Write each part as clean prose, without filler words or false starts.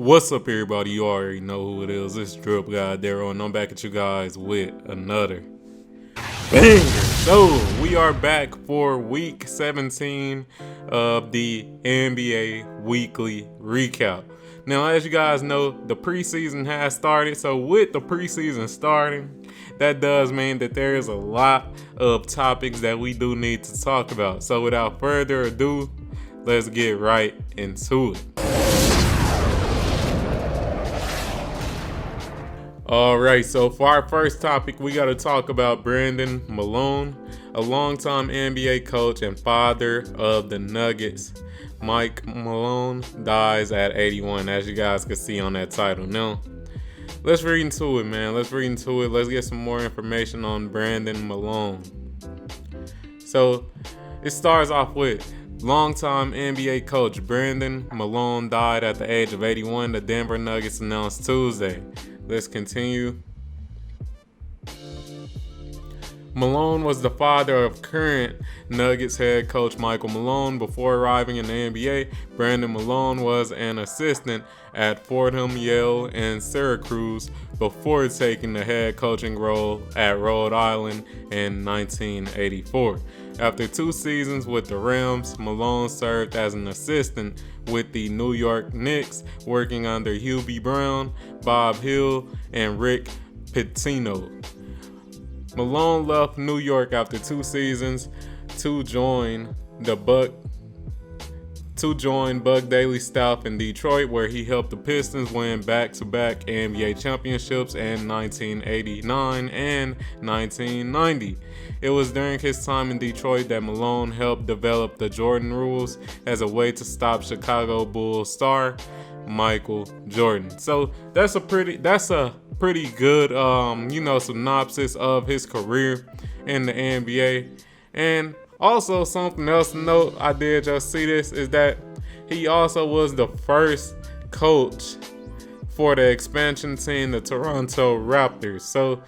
What's up, everybody? You already know who it is. It's DripGodDero, and I'm back at you guys with another banger. So, we are back for week 17 of the NBA Weekly Recap. Now, as you guys know, the preseason has started. So, with the preseason starting, that does mean that there is a lot of topics that we do need to talk about. So, without further ado, let's get right into it. Alright, so for our first topic, we got to talk about Brandon Malone, a longtime NBA coach and father of the Nuggets. Mike Malone dies at 81, as you guys can see on that title. Now, let's read into it, man. Let's get some more information on Brandon Malone. So, it starts off with longtime NBA coach Brandon Malone died at the age of 81, the Denver Nuggets announced Tuesday. Let's continue. Malone was the father of current Nuggets head coach Michael Malone. Before arriving in the NBA, Brandon Malone was an assistant at Fordham, Yale, and Syracuse before taking the head coaching role at Rhode Island in 1984. After 2 seasons with the Rams, Malone served as an assistant with the New York Knicks, working under Hubie Brown, Bob Hill, and Rick Pitino. Malone left New York after 2 seasons to join Buck Daly's staff in Detroit, where he helped the Pistons win back-to-back NBA championships in 1989 and 1990. It was during his time in Detroit that Malone helped develop the Jordan rules as a way to stop Chicago Bulls star Michael Jordan. So that's a pretty good synopsis of his career in the NBA. And also, something else to note, I did just see this, is that he also was the first coach for the expansion team, the Toronto Raptors. So,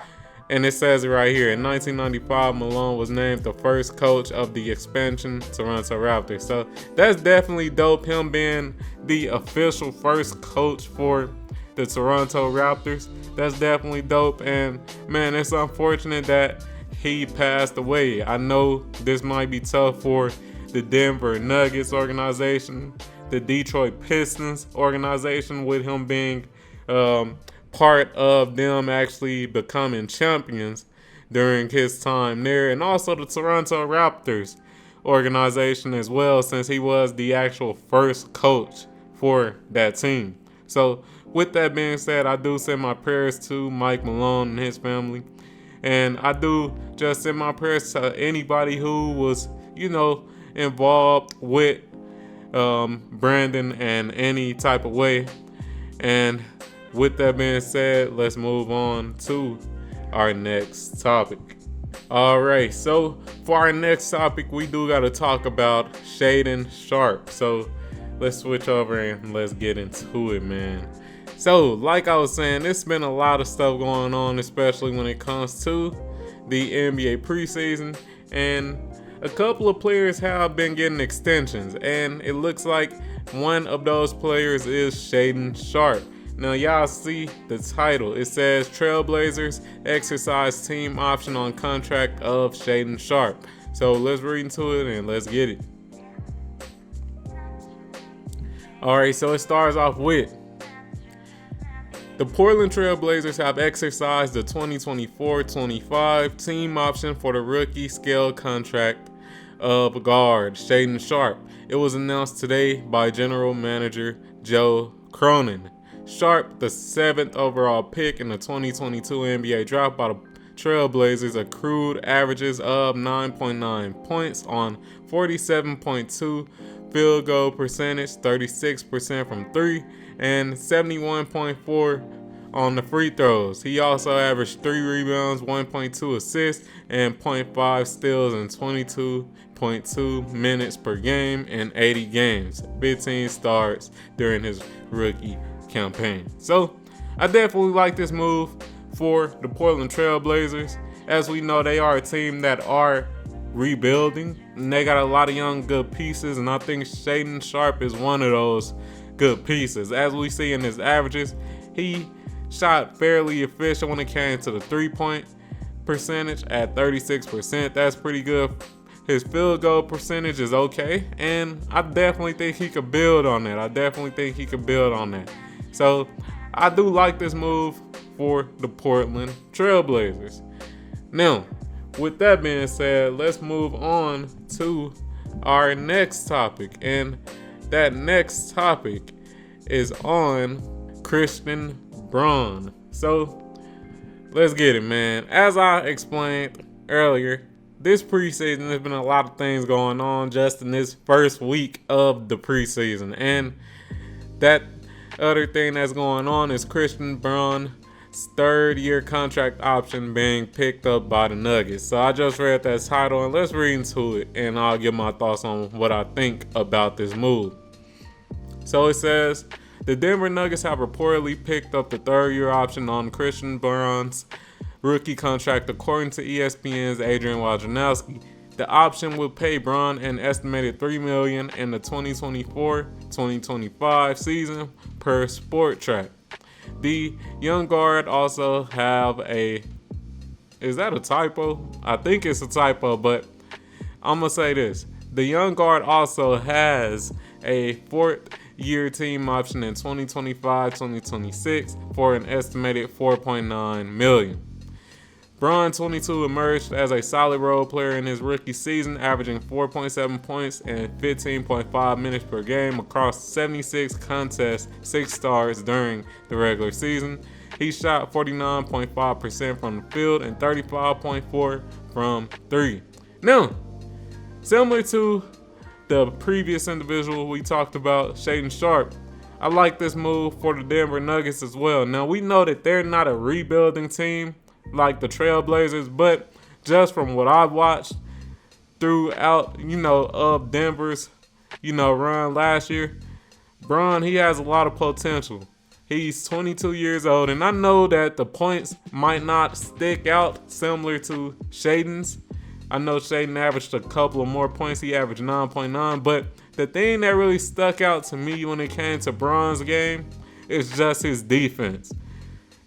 and it says it right here, in 1995, Malone was named the first coach of the expansion Toronto Raptors. So that's definitely dope, him being the official first coach for the Toronto Raptors. That's definitely dope, and man, it's unfortunate that he passed away. I know this might be tough for the Denver Nuggets organization, the Detroit Pistons organization, with him being part of them actually becoming champions during his time there, and also the Toronto Raptors organization as well, since he was the actual first coach for that team. So with that being said, I do send my prayers to Mike Malone and his family. And I do just send my prayers to anybody who was, involved with Brandon in any type of way. And with that being said, let's move on to our next topic. All right, so for our next topic, we do got to talk about Shaedon Sharpe. So let's switch over and let's get into it, man. So, like I was saying, there's been a lot of stuff going on, especially when it comes to the NBA preseason, and a couple of players have been getting extensions, and it looks like one of those players is Shaedon Sharpe. Now, y'all see the title. It says Trailblazers exercise team option on contract of Shaedon Sharpe. So, let's read into it and let's get it. All right, so it starts off with the Portland Trailblazers have exercised the 2024-25 team option for the rookie scale contract of guard Shaedon Sharpe. It was announced today by General Manager Joe Cronin. Sharpe, the 7th overall pick in the 2022 NBA draft by the Trailblazers, accrued averages of 9.9 points on 47.2 field goal percentage, 36% from 3, and 71.4 on the free throws. He also averaged 3 rebounds, 1.2 assists, and 0.5 steals in 22.2 minutes per game in 80 games, 15 starts during his rookie campaign. So I definitely like this move for the Portland Trailblazers. As we know, they are a team that are rebuilding, and they got a lot of young good pieces, and I think Shaedon Sharpe is one of those good pieces. As we see in his averages, he shot fairly efficient when it came to the 3-point percentage at 36%. That's pretty good. His field goal percentage is okay, and I definitely think he could build on that. So I do like this move for the Portland Trailblazers. Now, with that being said, let's move on to our next topic, and that next topic is on Christian Braun. So let's get it, man. As I explained earlier, this preseason, there's been a lot of things going on just in this first week of the preseason. And that other thing that's going on is Christian Braun's third-year contract option being picked up by the Nuggets. So I just read that title, and let's read into it, and I'll give my thoughts on what I think about this move. So it says, the Denver Nuggets have reportedly picked up the third-year option on Christian Braun's rookie contract, according to ESPN's Adrian Wojnarowski. The option will pay Braun an estimated $3 million in the 2024-2025 season per Sport Track. The young guard also have a... Is that a typo? I think it's a typo, but I'm going to say this. The young guard also has a fourth-year team option in 2025-2026 for an estimated $4.9 million. Braun, 22, emerged as a solid role player in his rookie season, averaging 4.7 points and 15.5 minutes per game across 76 contests, 6 stars during the regular season. He shot 49.5% from the field and 35.4% from 3. Now, similar to the previous individual we talked about, Shaedon Sharpe, I like this move for the Denver Nuggets as well. Now, we know that they're not a rebuilding team like the Trailblazers, but just from what I've watched throughout, of Denver's, run last year, Braun, he has a lot of potential. He's 22 years old, and I know that the points might not stick out similar to Shaedon's. I know Shaedon averaged a couple of more points. He averaged 9.9, but the thing that really stuck out to me when it came to Braun's game is just his defense.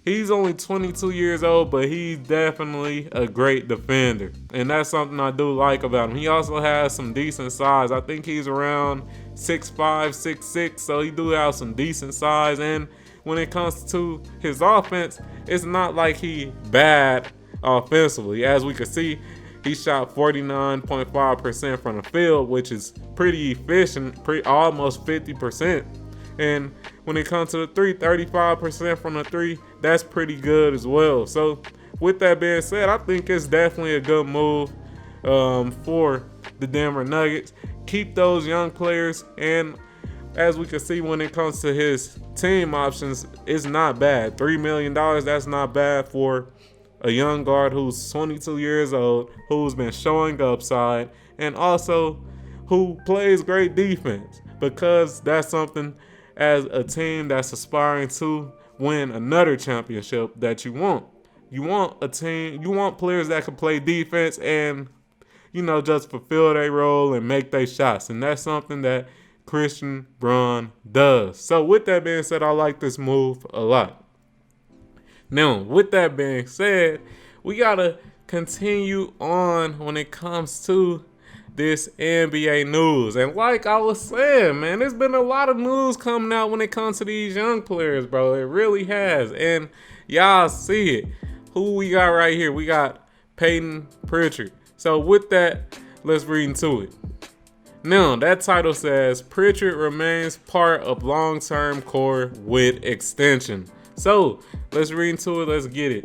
He's only 22 years old, but he's definitely a great defender. And that's something I do like about him. He also has some decent size. I think he's around 6'5", 6'6", so he do have some decent size. And when it comes to his offense, it's not like he bad offensively. As we can see, he shot 49.5% from the field, which is pretty efficient, almost 50%. And when it comes to the 35% from the 3, that's pretty good as well. So with that being said, I think it's definitely a good move for the Denver Nuggets. Keep those young players, and as we can see when it comes to his team options, it's not bad. $3 million, that's not bad for a young guard who's 22 years old, who's been showing upside, and also who plays great defense, because that's something as a team that's aspiring to win another championship that you want. You want a team, you want players that can play defense and, just fulfill their role and make their shots. And that's something that Christian Braun does. So with that being said, I like this move a lot. Now, with that being said, we got to continue on when it comes to this NBA news. And like I was saying, man, there's been a lot of news coming out when it comes to these young players, bro. It really has. And y'all see it. Who we got right here? We got Peyton Pritchard. So with that, let's read into it. Now, that title says, Pritchard remains part of long-term core with extension. So let's read into it. Let's get it.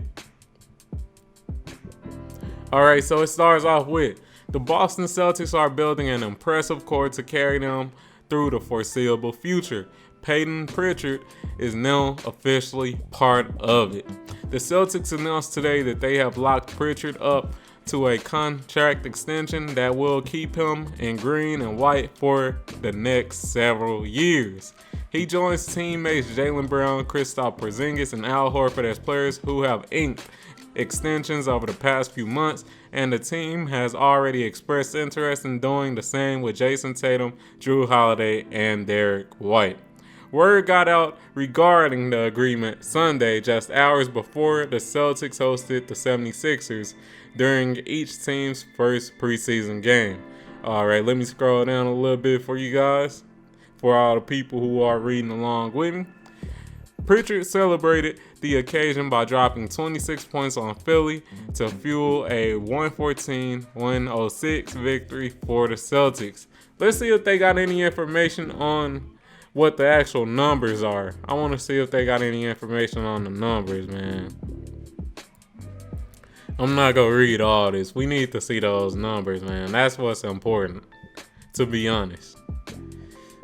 All right, so it starts off with, the Boston Celtics are building an impressive core to carry them through the foreseeable future. Peyton Pritchard is now officially part of it. The Celtics announced today that they have locked Pritchard up to a contract extension that will keep him in green and white for the next several years. He joins teammates Jaylen Brown, Kristaps Porzingis, and Al Horford as players who have inked extensions over the past few months, and the team has already expressed interest in doing the same with Jason Tatum, Drew Holiday, and Derek White. Word got out regarding the agreement Sunday, just hours before the Celtics hosted the 76ers during each team's first preseason game. Alright, let me scroll down a little bit for you guys, for all the people who are reading along with me. Pritchard celebrated the occasion by dropping 26 points on Philly to fuel a 114-106 victory for the Celtics. Let's see if they got any information on what the actual numbers are. I want to see if they got any information on the numbers, man. I'm not going to read all this. We need to see those numbers, man. That's what's important, to be honest.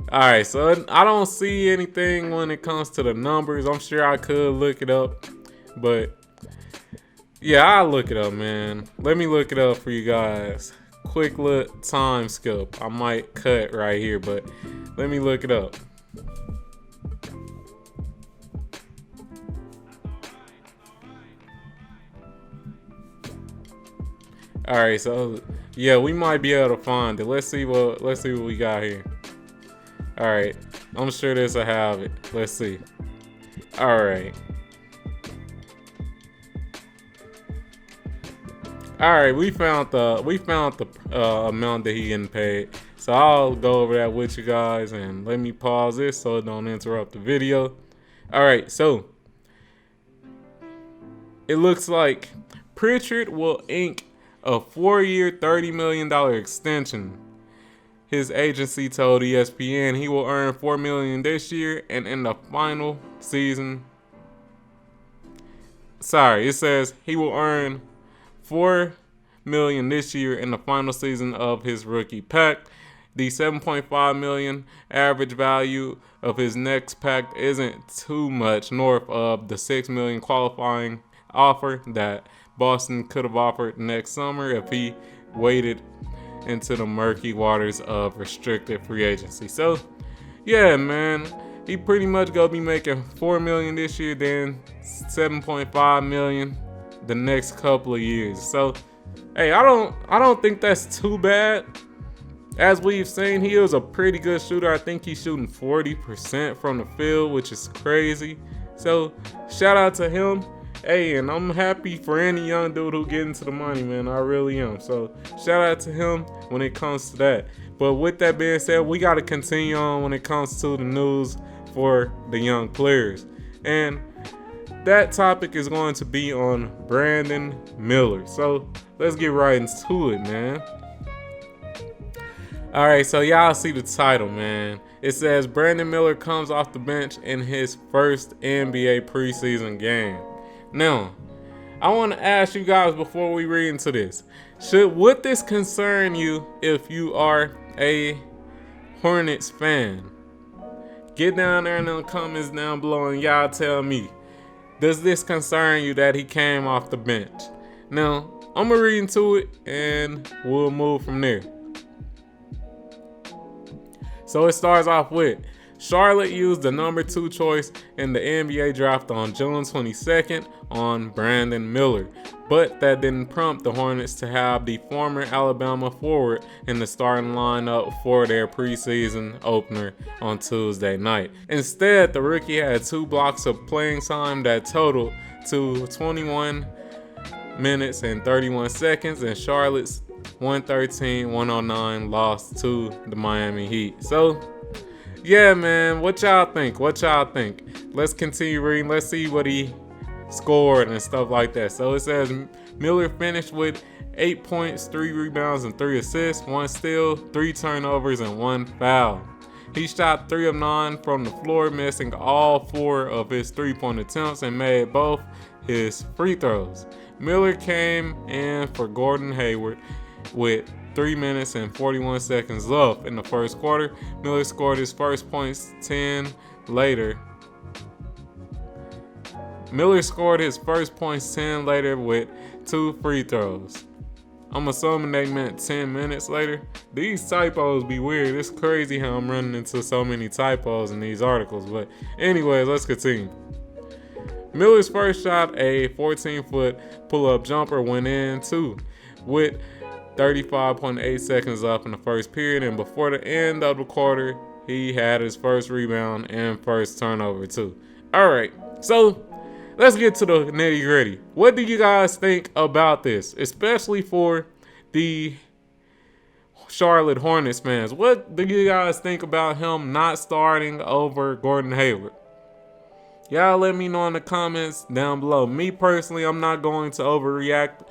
Alright, so I don't see anything when it comes to the numbers. I'm sure I could look it up, but yeah, I'll look it up, man. Let me look it up for you guys. Quick little time skip. I might cut right here, but let me look it up. Alright, so yeah, we might be able to find it. Let's see what we got here. Alright, I'm sure this will have it. Let's see. Alright. Alright, we found the amount that he getting paid. So I'll go over that with you guys, and let me pause this so it don't interrupt the video. Alright, so it looks like Pritchard will ink a 4-year, $30 million extension. His agency told ESPN he will earn $4 million this year, and in the final season, it says he will earn $4 million this year in the final season of his rookie pact. The $7.5 million average value of his next pact isn't too much north of the $6 million qualifying offer that Boston could have offered next summer if he waited into the murky waters of restricted free agency. So, yeah, man, he pretty much gonna be making $4 million this year, then $7.5 million the next couple of years. So, hey, I don't think that's too bad. As we've seen, he is a pretty good shooter. I think he's shooting 40% from the field, which is crazy. So, shout out to him. Hey, and I'm happy for any young dude who get into the money, man. I really am. So, shout out to him when it comes to that. But with that being said, we got to continue on when it comes to the news for the young players. And that topic is going to be on Brandon Miller. So, let's get right into it, man. All right, so y'all see the title, man. It says Brandon Miller comes off the bench in his first NBA preseason game. Now, I want to ask you guys before we read into this. Would this concern you if you are a Hornets fan? Get down there in the comments down below and y'all tell me. Does this concern you that he came off the bench? Now, I'm going to read into it and we'll move from there. So it starts off with, Charlotte used the number 2 choice in the NBA draft on June 22nd on Brandon Miller, but that didn't prompt the Hornets to have the former Alabama forward in the starting lineup for their preseason opener on Tuesday night. Instead, the rookie had 2 blocks of playing time that totaled to 21 minutes and 31 seconds, and Charlotte's 113-109 loss to the Miami Heat. So, yeah, man, what y'all think? Let's continue reading. Let's see what he scored and stuff like that. So it says Miller finished with 8 points, 3 rebounds, and 3 assists, 1 steal, 3 turnovers, and 1 foul. He shot 3 of 9 from the floor, missing all 4 of his 3-point attempts and made both his free throws. Miller came in for Gordon Hayward with 3 minutes and 41 seconds left in the first quarter. Miller scored his first points 10 later. Miller scored his first points 10 later with 2 free throws. I'm assuming they meant 10 minutes later. These typos be weird. It's crazy how I'm running into so many typos in these articles. But anyways, let's continue. Miller's first shot, a 14-foot pull-up jumper, went in too, with 35.8 seconds left in the first period, and before the end of the quarter, he had his first rebound and first turnover too. All right, so let's get to the nitty gritty. What do you guys think about this, especially for the Charlotte Hornets fans? What do you guys think about him not starting over Gordon Hayward? Y'all let me know in the comments down below. Me personally, I'm not going to overreact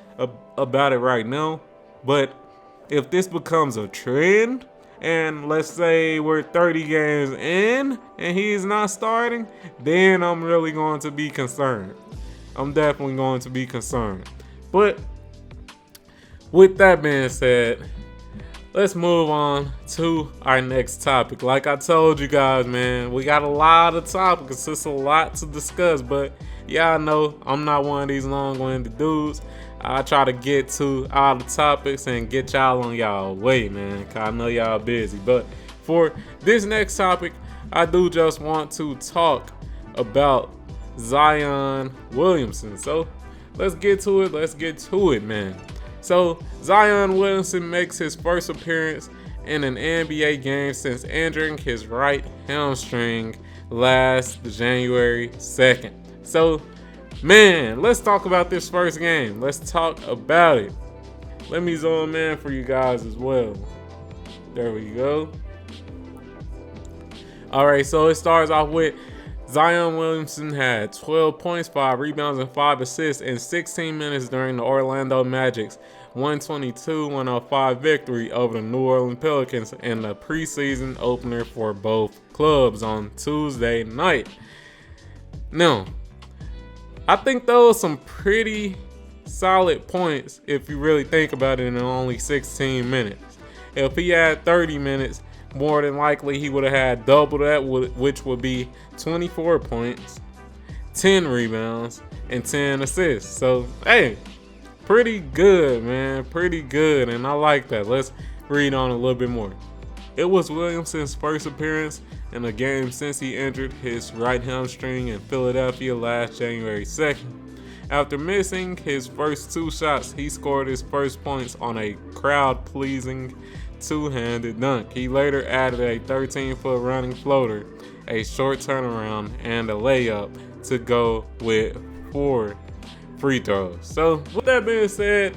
about it right now. But if this becomes a trend, and let's say we're 30 games in and he's not starting, then I'm really going to be concerned. I'm definitely going to be concerned. But with that being said, let's move on to our next topic. Like I told you guys, man, we got a lot of topics. It's a lot to discuss, but y'all know I'm not one of these long-winded dudes. I try to get to all the topics and get y'all on y'all way, man, because I know y'all busy. But for this next topic, I do just want to talk about Zion Williamson. So let's get to it, man. So Zion Williamson makes his first appearance in an NBA game since injuring his right hamstring last January 2nd. So, man, let's talk about this first game. Let's talk about it. Let me zoom in for you guys as well. There we go. All right, so it starts off with Zion Williamson had 12 points, 5 rebounds, and 5 assists in 16 minutes during the Orlando Magic's 122-105 victory over the New Orleans Pelicans in the preseason opener for both clubs on Tuesday night. Now, I think those are some pretty solid points if you really think about it in only 16 minutes. If he had 30 minutes, more than likely he would have had double that, which would be 24 points, 10 rebounds, and 10 assists. So, hey, pretty good, man. Pretty good, and I like that. Let's read on a little bit more. It was Williamson's first appearance in a game since he injured his right hamstring in Philadelphia last January 2nd. After missing his first 2 shots, he scored his first points on a crowd-pleasing two-handed dunk. He later added a 13-foot running floater, a short turnaround, and a layup to go with 4 free throws. So with that being said,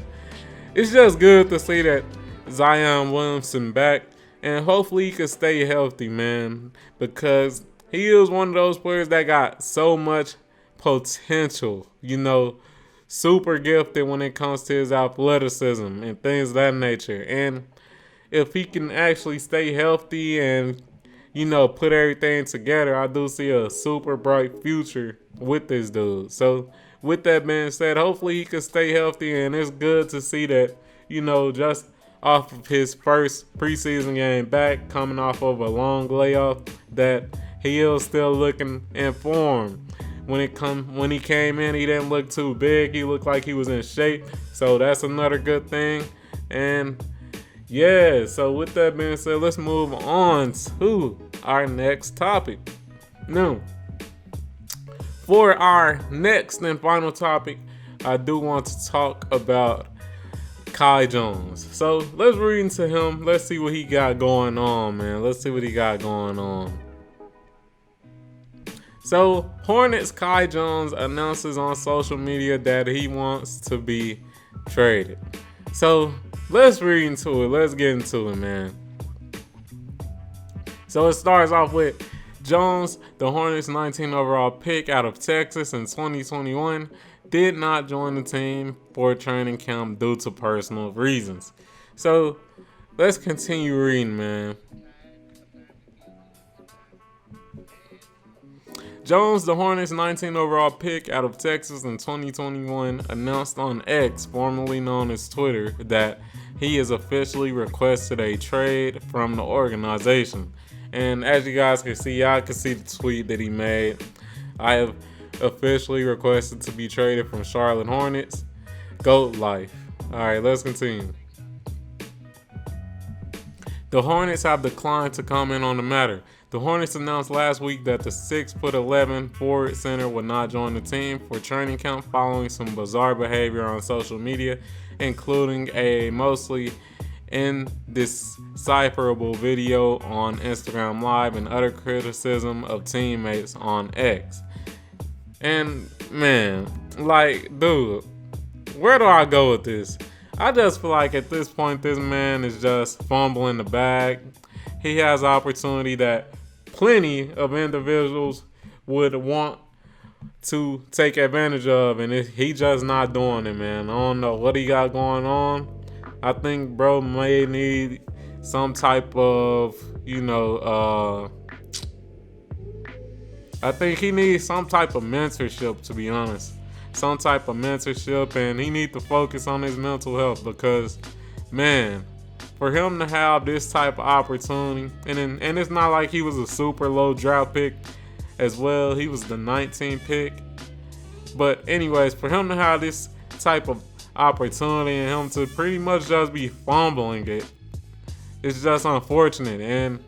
it's just good to see that Zion Williamson back, and hopefully he can stay healthy, man, because he is one of those players that got so much potential, you know, super gifted when it comes to his athleticism and things of that nature. And if he can actually stay healthy and, you know, put everything together, I do see a super bright future with this dude. So with that being said, hopefully he can stay healthy, and it's good to see that, you know, just off of his first preseason game back, coming off of a long layoff, that he is still looking in form. When he came in, he didn't look too big. He looked like he was in shape. So that's another good thing. And yeah, so with that being said, let's move on to our next topic. Now, for our next and final topic, I do want to talk about Kai Jones. So let's read into him. Let's see what he got going on, man. Let's see what he got going on. So Hornets Kai Jones announces on social media that he wants to be traded. So let's read into it. Let's get into it, man. So it starts off with Jones, the Hornets' 19 overall pick out of Texas in 2021, did not join the team for training camp due to personal reasons. So let's continue reading, man. Jones, the Hornets' 19 overall pick out of Texas in 2021, announced on X, formerly known as Twitter, that he has officially requested a trade from the organization. And as you guys can see, y'all can see the tweet that he made. I have officially requested to be traded from Charlotte Hornets. GOAT life. All right, let's continue. The Hornets have declined to comment on the matter. The Hornets announced last week that the 6'11" forward center would not join the team for training camp following some bizarre behavior on social media, including a mostly indecipherable video on Instagram Live and utter criticism of teammates on X. And man, like, dude, where do I go with this? I just feel like at this point, this man is just fumbling the bag. He has opportunity that plenty of individuals would want to take advantage of, and he just not doing it, man. I don't know what he got going on. I think bro may need some type of, I think he needs some type of mentorship, to be honest. Some type of mentorship, and he needs to focus on his mental health because, man, for him to have this type of opportunity, and it's not like he was a super low draft pick as well. He was the 19th pick. But anyways, for him to have this type of opportunity and him to pretty much just be fumbling it, it's just unfortunate. And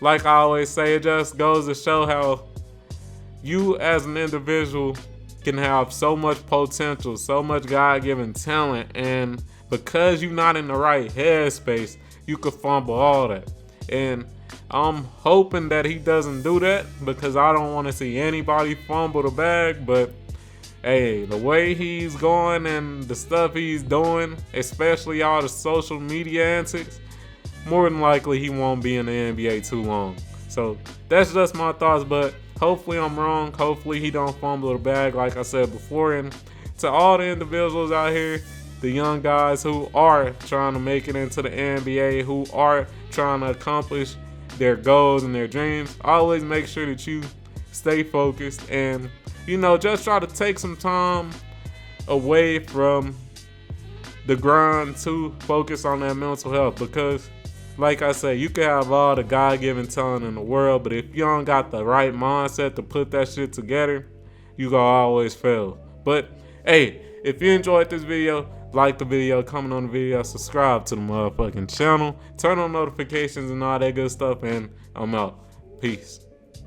like I always say, it just goes to show how you as an individual can have so much potential, so much God-given talent, and because you're not in the right headspace, you could fumble all that. And I'm hoping that he doesn't do that because I don't want to see anybody fumble the bag. But hey, the way he's going and the stuff he's doing, especially all the social media antics, more than likely he won't be in the NBA too long. So that's just my thoughts, but hopefully I'm wrong. Hopefully he don't fumble the bag like I said before. And to all the individuals out here, the young guys who are trying to make it into the NBA, who are trying to accomplish their goals and their dreams, always make sure that you stay focused and, just try to take some time away from the grind to focus on that mental health. Because like I said, you can have all the God-given talent in the world, but if you don't got the right mindset to put that shit together, you gonna always fail. But hey, if you enjoyed this video, like the video, comment on the video, subscribe to the motherfucking channel, turn on notifications and all that good stuff, and I'm out. Peace.